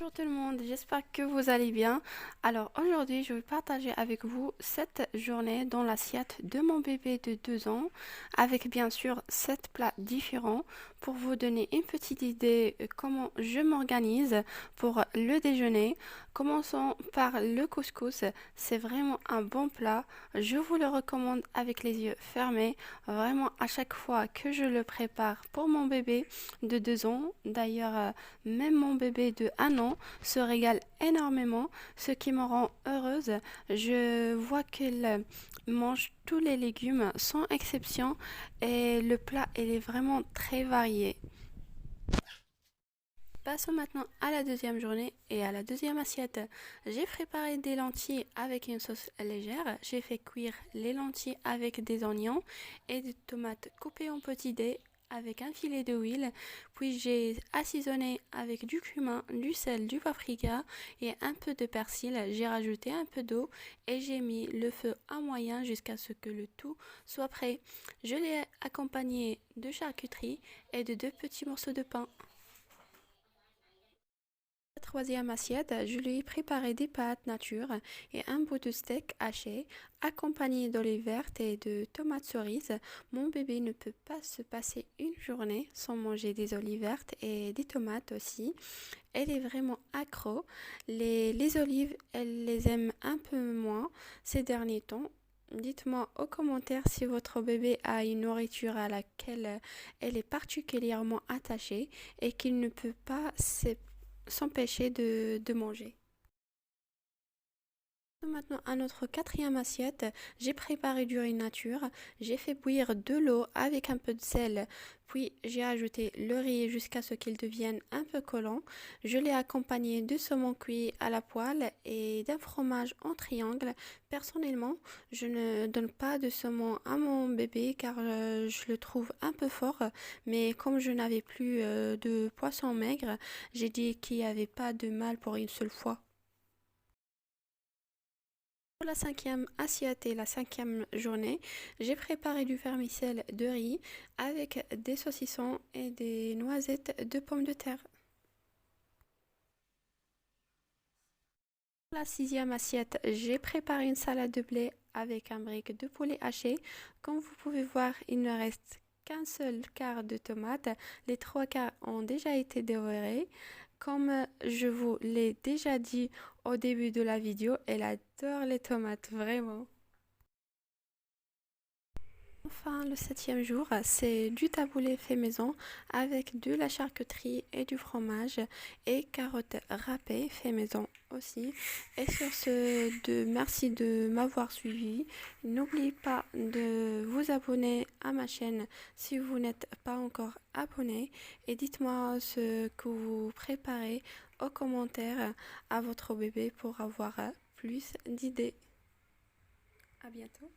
Bonjour tout le monde, j'espère que vous allez bien. Alors aujourd'hui, je vais partager avec vous cette journée dans l'assiette de mon bébé de 2 ans, avec bien sûr 7 plats différents pour vous donner une petite idée comment je m'organise pour le déjeuner. Commençons par le couscous, c'est vraiment un bon plat. Je vous le recommande avec les yeux fermés, vraiment à chaque fois que je le prépare pour mon bébé de 2 ans. D'ailleurs, même mon bébé de 1 an se régale énormément, ce qui me rend heureuse. Je vois qu'il mange tous les légumes sans exception et le plat il est vraiment très varié. Passons maintenant à la deuxième journée et à la deuxième assiette. J'ai préparé des lentilles avec une sauce légère. J'ai fait cuire les lentilles avec des oignons et des tomates coupées en petits dés avec un filet d'huile. Puis j'ai assaisonné avec du cumin, du sel, du paprika et un peu de persil. J'ai rajouté un peu d'eau et j'ai mis le feu à moyen jusqu'à ce que le tout soit prêt. Je l'ai accompagné de charcuterie et de 2 petits morceaux de pain. La troisième assiette, je lui ai préparé des pâtes nature et un bout de steak haché, accompagné d'olives vertes et de tomates cerises. Mon bébé ne peut pas se passer une journée sans manger des olives vertes et des tomates aussi. Elle est vraiment accro. Les olives, elle les aime un peu moins ces derniers temps. Dites-moi aux commentaires si votre bébé a une nourriture à laquelle elle est particulièrement attachée et qu'il ne peut pas s'empêcher de manger. Maintenant, à notre quatrième assiette, j'ai préparé du riz nature. J'ai fait bouillir de l'eau avec un peu de sel, puis j'ai ajouté le riz jusqu'à ce qu'il devienne un peu collant. Je l'ai accompagné de saumon cuit à la poêle et d'un fromage en triangle. Personnellement, je ne donne pas de saumon à mon bébé car je le trouve un peu fort. Mais comme je n'avais plus de poisson maigre, j'ai dit qu'il n'y avait pas de mal pour une seule fois. Pour la cinquième assiette et la cinquième journée, j'ai préparé du vermicelle de riz avec des saucissons et des noisettes de pommes de terre. Pour la sixième assiette, j'ai préparé une salade de blé avec un brick de poulet haché. Comme vous pouvez voir, il ne reste qu'un seul quart de tomate. Les 3 quarts ont déjà été dévorés. Comme je vous l'ai déjà dit au début de la vidéo, elle adore les tomates, vraiment. Enfin, le septième jour, c'est du taboulé fait maison avec de la charcuterie et du fromage et carottes râpées fait maison aussi. Et sur ce, merci de m'avoir suivi. N'oubliez pas de vous abonner à ma chaîne si vous n'êtes pas encore abonné et dites-moi ce que vous préparez aux commentaires à votre bébé pour avoir plus d'idées. À bientôt.